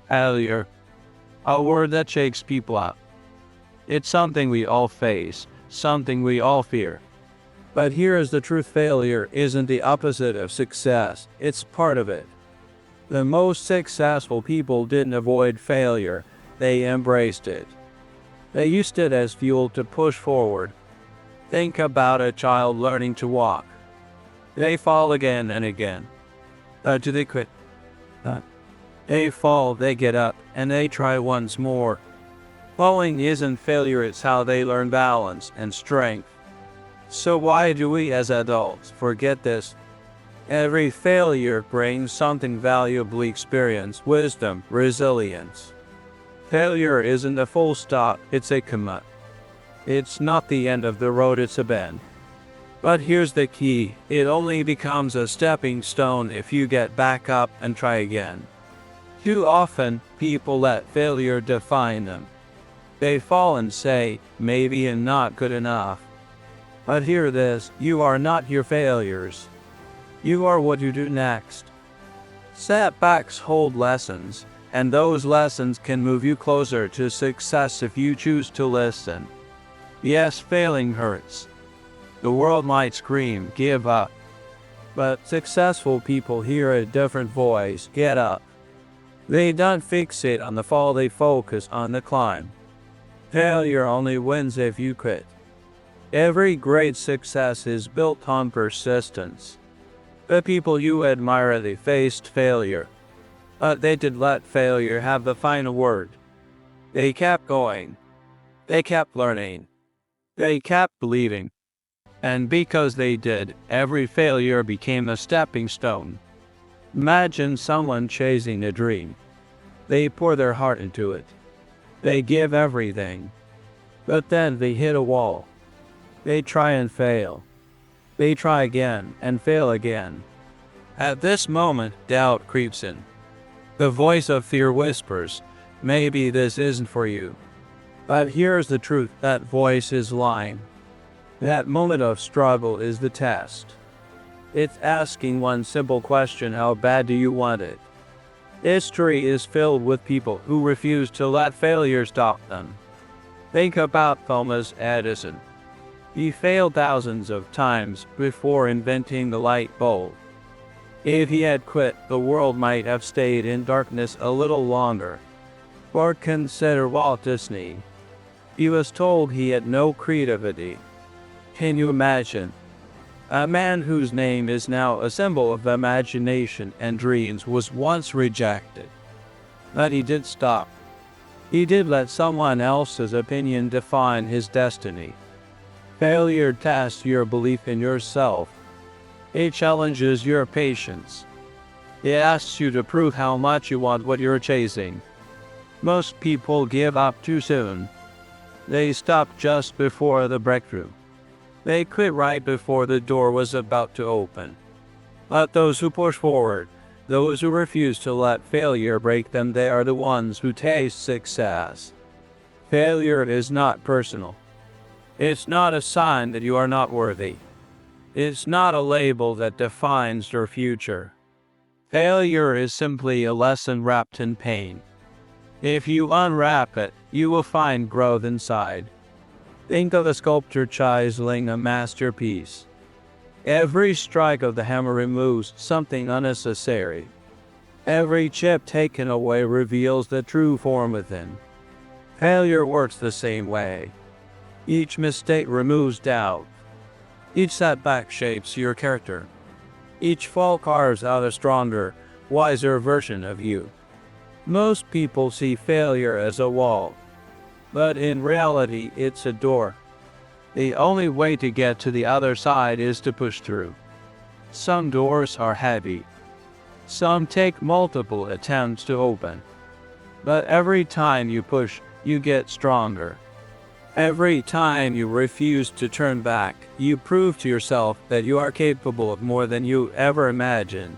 Failure, a word that shakes people up. It's something we all face, something we all fear. But here is the truth: failure isn't the opposite of success, it's part of it. The most successful people didn't avoid failure, they embraced it. They used it as fuel to push forward. Think about a child learning to walk. They fall again and again. Do they quit? They fall, they get up, and they try once more. Falling isn't failure, it's how they learn balance and strength. So why do we as adults forget this? Every failure brings something valuable: experience, wisdom, resilience. Failure isn't a full stop, it's a comma. It's not the end of the road, it's a bend. But here's the key: it only becomes a stepping stone if you get back up and try again. Too often, people let failure define them. They fall and say, maybe I'm not good enough. But hear this: you are not your failures. You are what you do next. Setbacks hold lessons, and those lessons can move you closer to success if you choose to listen. Yes, failing hurts. The world might scream, give up. But successful people hear a different voice: get up. They don't fixate on the fall, they focus on the climb. Failure only wins if you quit. Every great success is built on persistence. The people you admire, they faced failure, but they did let failure have the final word. They kept going. They kept learning. They kept believing. And because they did, every failure became a stepping stone. Imagine someone chasing a dream. They pour their heart into it. They give everything. But then they hit a wall. They try and fail. They try again and fail again. At this moment, doubt creeps in. The voice of fear whispers, maybe this isn't for you. But here's the truth: that voice is lying. That moment of struggle is the test. It's asking one simple question: how bad do you want it? History is filled with people who refuse to let failure stop them. Think about Thomas Edison. He failed thousands of times before inventing the light bulb. If he had quit, the world might have stayed in darkness a little longer. Or consider Walt Disney. He was told he had no creativity. Can you imagine? A man whose name is now a symbol of imagination and dreams was once rejected. But he did stop. He did let someone else's opinion define his destiny. Failure tests your belief in yourself. It challenges your patience. It asks you to prove how much you want what you're chasing. Most people give up too soon. They stop just before the breakthrough. They quit right before the door was about to open. But those who push forward, those who refuse to let failure break them, they are the ones who taste success. Failure is not personal. It's not a sign that you are not worthy. It's not a label that defines your future. Failure is simply a lesson wrapped in pain. If you unwrap it, you will find growth inside. Think of a sculptor chiseling a masterpiece. Every strike of the hammer removes something unnecessary. Every chip taken away reveals the true form within. Failure works the same way. Each mistake removes doubt. Each setback shapes your character. Each fall carves out a stronger, wiser version of you. Most people see failure as a wall, but in reality it's a door. The only way to get to the other side is to push through. Some doors are heavy. Some take multiple attempts to open. But every time you push, you get stronger. Every time you refuse to turn back, you prove to yourself that you are capable of more than you ever imagined.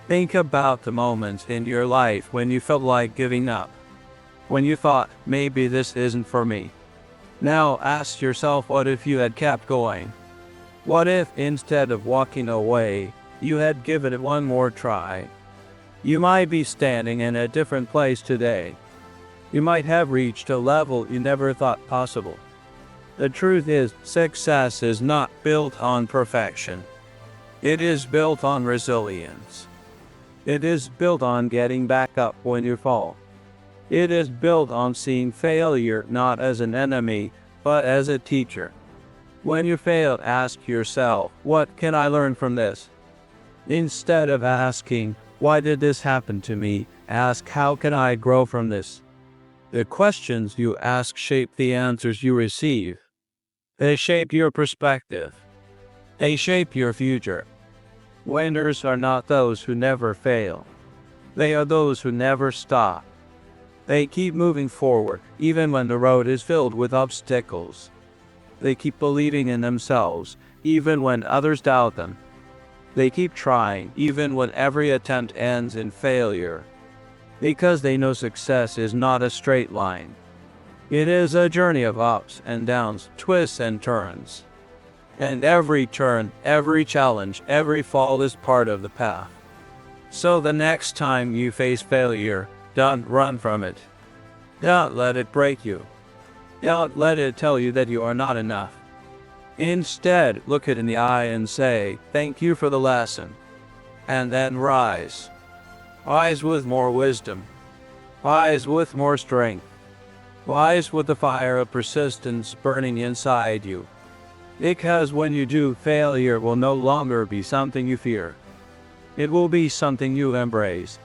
Think about the moments in your life when you felt like giving up. When you thought, maybe this isn't for me. Now ask yourself, what if you had kept going? What if, instead of walking away, you had given it one more try? You might be standing in a different place today. You might have reached a level you never thought possible. The truth is, success is not built on perfection. It is built on resilience. It is built on getting back up when you fall. It is built on seeing failure not as an enemy, but as a teacher. When you fail, ask yourself, what can I learn from this? Instead of asking, why did this happen to me? Ask, how can I grow from this? The questions you ask shape the answers you receive. They shape your perspective. They shape your future. Winners are not those who never fail. They are those who never stop. They keep moving forward, even when the road is filled with obstacles. They keep believing in themselves, even when others doubt them. They keep trying, even when every attempt ends in failure. Because they know success is not a straight line. It is a journey of ups and downs, twists and turns. And every turn, every challenge, every fall is part of the path. So the next time you face failure, don't run from it. Don't let it break you. Don't let it tell you that you are not enough. Instead, look it in the eye and say, thank you for the lesson. And then rise. Rise with more wisdom. Rise with more strength. Rise with the fire of persistence burning inside you. Because when you do, failure will no longer be something you fear. It will be something you embrace.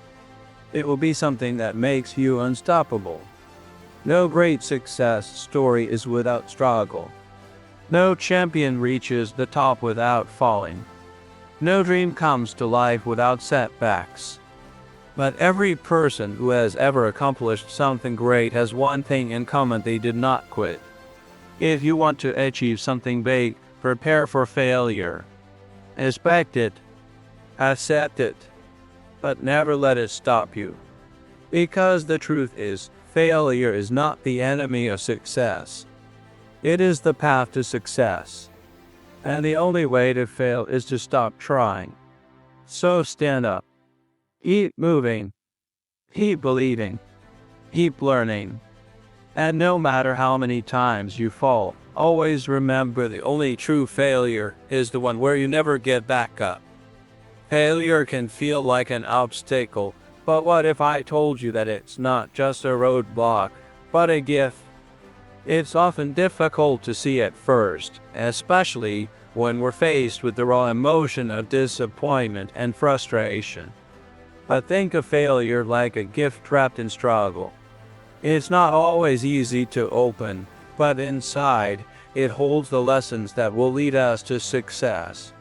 It will be something that makes you unstoppable. No great success story is without struggle. No champion reaches the top without falling. No dream comes to life without setbacks. But every person who has ever accomplished something great has one thing in common: they did not quit. If you want to achieve something big, prepare for failure. Expect it. Accept it. But never let it stop you. Because the truth is, failure is not the enemy of success. It is the path to success. And the only way to fail is to stop trying. So stand up. Keep moving. Keep believing. Keep learning. And no matter how many times you fall, always remember the only true failure is the one where you never get back up. Failure can feel like an obstacle, but what if I told you that it's not just a roadblock, but a gift? It's often difficult to see at first, especially when we're faced with the raw emotion of disappointment and frustration. But think of failure like a gift wrapped in struggle. It's not always easy to open, but inside, it holds the lessons that will lead us to success.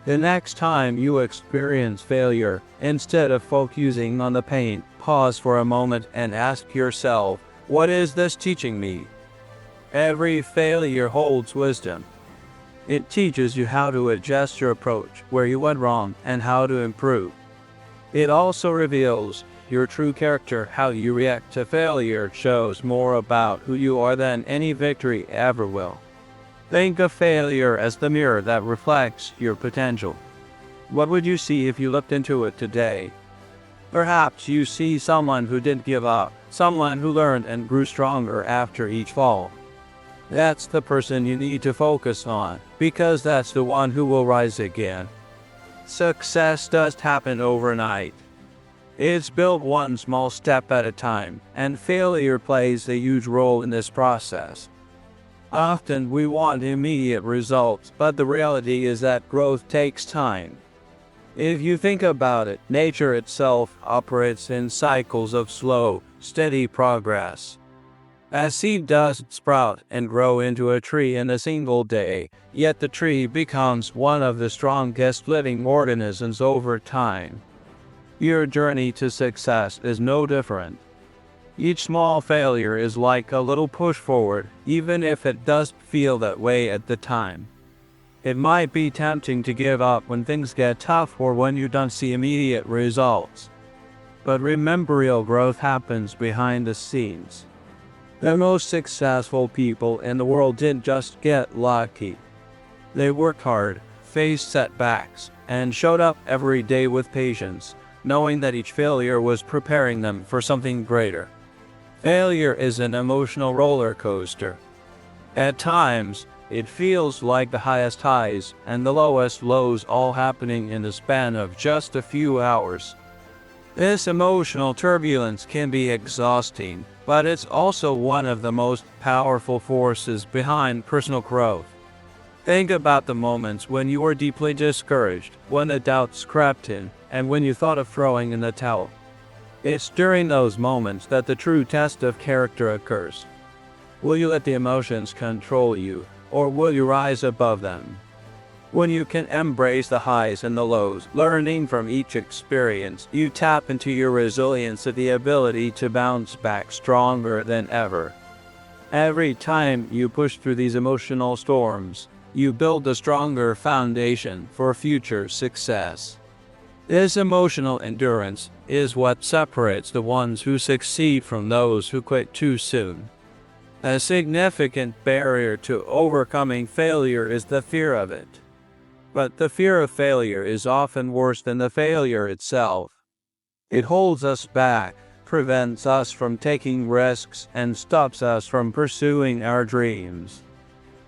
The next time you experience failure, instead of focusing on the pain, pause for a moment and ask yourself, what is this teaching me? Every failure holds wisdom. It teaches you how to adjust your approach, where you went wrong, and how to improve. It also reveals your true character. How you react to failure shows more about who you are than any victory ever will. Think of failure as the mirror that reflects your potential. What would you see if you looked into it today? Perhaps you see someone who didn't give up, someone who learned and grew stronger after each fall. That's the person you need to focus on, because that's the one who will rise again. Success doesn't happen overnight. It's built one small step at a time, and failure plays a huge role in this process. Often we want immediate results, but the reality is that growth takes time. If you think about it, nature itself operates in cycles of slow, steady progress. A seed doesn't sprout and grow into a tree in a single day, yet the tree becomes one of the strongest living organisms over time. Your journey to success is no different. Each small failure is like a little push forward, even if it doesn't feel that way at the time. It might be tempting to give up when things get tough or when you don't see immediate results. But remember, real growth happens behind the scenes. The most successful people in the world didn't just get lucky. They worked hard, faced setbacks, and showed up every day with patience, knowing that each failure was preparing them for something greater. Failure is an emotional roller coaster. At times, it feels like the highest highs and the lowest lows all happening in the span of just a few hours. This emotional turbulence can be exhausting, but it's also one of the most powerful forces behind personal growth. Think about the moments when you were deeply discouraged, when the doubts crept in, and when you thought of throwing in the towel. It's during those moments that the true test of character occurs. Will you let the emotions control you, or will you rise above them? When you can embrace the highs and the lows, learning from each experience, you tap into your resilience and the ability to bounce back stronger than ever. Every time you push through these emotional storms, you build a stronger foundation for future success. This emotional endurance is what separates the ones who succeed from those who quit too soon. A significant barrier to overcoming failure is the fear of it. But the fear of failure is often worse than the failure itself. It holds us back, prevents us from taking risks, and stops us from pursuing our dreams.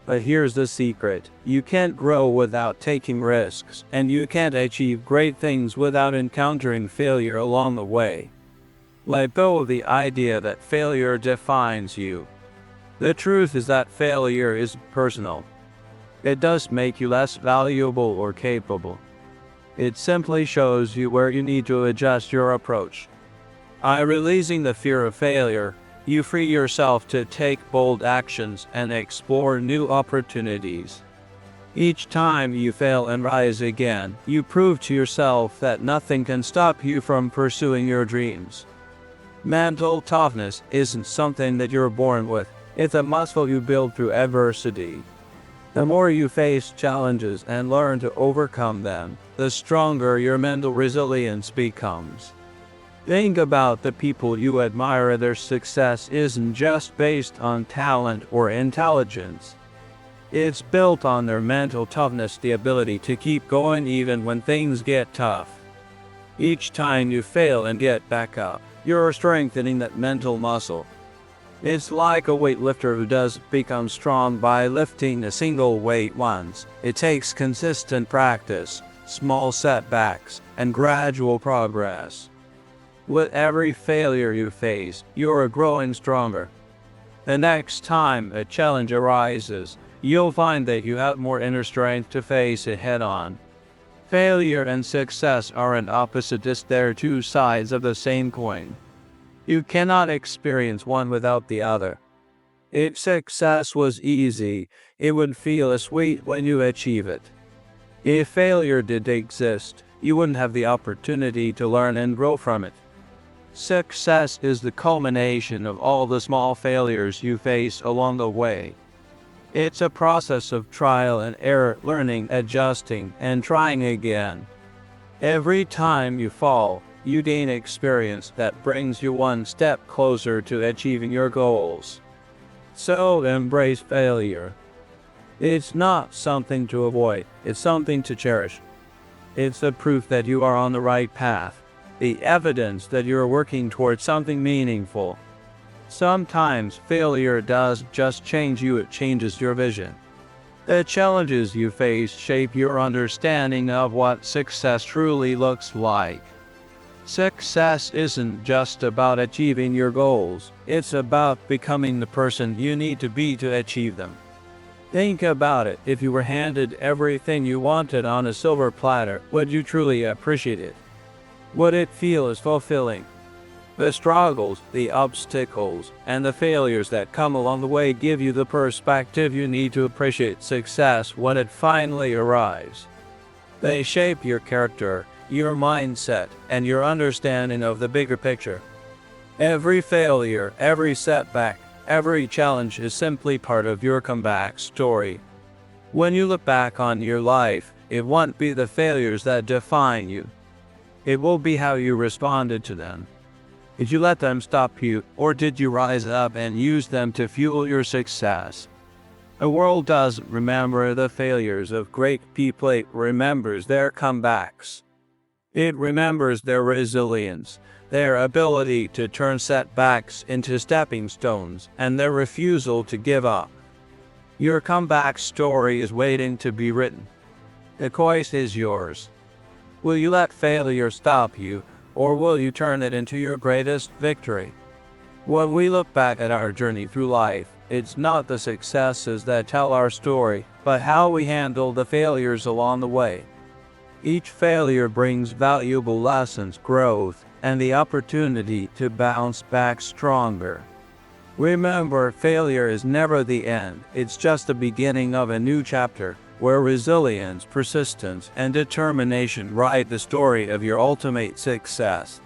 But here's the secret: you can't grow without taking risks, and you can't achieve great things without encountering failure along the way. Let go of the idea that failure defines you. The truth is that failure is personal. It does make you less valuable or capable. It simply shows you where you need to adjust your approach. By releasing the fear of failure, you free yourself to take bold actions and explore new opportunities. Each time you fail and rise again, you prove to yourself that nothing can stop you from pursuing your dreams. Mental toughness isn't something that you're born with, it's a muscle you build through adversity. The more you face challenges and learn to overcome them, the stronger your mental resilience becomes. Think about the people you admire. Their success isn't just based on talent or intelligence. It's built on their mental toughness, the ability to keep going even when things get tough. Each time you fail and get back up, you're strengthening that mental muscle. It's like a weightlifter who doesn't become strong by lifting a single weight once. It takes consistent practice, small setbacks, and gradual progress. With every failure you face, you're growing stronger. The next time a challenge arises, you'll find that you have more inner strength to face it head-on. Failure and success aren't opposites, they're two sides of the same coin. You cannot experience one without the other. If success was easy, it would feel sweet when you achieve it. If failure did exist, you wouldn't have the opportunity to learn and grow from it. Success is the culmination of all the small failures you face along the way. It's a process of trial and error, learning, adjusting, and trying again. Every time you fall, you gain experience that brings you one step closer to achieving your goals. So embrace failure. It's not something to avoid, it's something to cherish. It's the proof that you are on the right path, the evidence that you're working towards something meaningful. Sometimes failure doesn't just change you, it changes your vision. The challenges you face shape your understanding of what success truly looks like. Success isn't just about achieving your goals, it's about becoming the person you need to be to achieve them. Think about it: if you were handed everything you wanted on a silver platter, would you truly appreciate it? Would it feel as fulfilling? The struggles, the obstacles, and the failures that come along the way give you the perspective you need to appreciate success when it finally arrives. They shape your character, your mindset, and your understanding of the bigger picture. Every failure, every setback, every challenge is simply part of your comeback story. When you look back on your life, it won't be the failures that define you. It will be how you responded to them. Did you let them stop you, or did you rise up and use them to fuel your success? The world doesn't remember the failures of great people, it remembers their comebacks. It remembers their resilience, their ability to turn setbacks into stepping stones, and their refusal to give up. Your comeback story is waiting to be written. The choice is yours. Will you let failure stop you, or will you turn it into your greatest victory? When we look back at our journey through life, it's not the successes that tell our story, but how we handle the failures along the way. Each failure brings valuable lessons, growth, and the opportunity to bounce back stronger. Remember, failure is never the end. It's just the beginning of a new chapter, where resilience, persistence, and determination write the story of your ultimate success.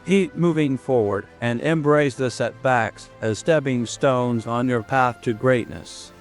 Keep moving forward and embrace the setbacks as stepping stones on your path to greatness.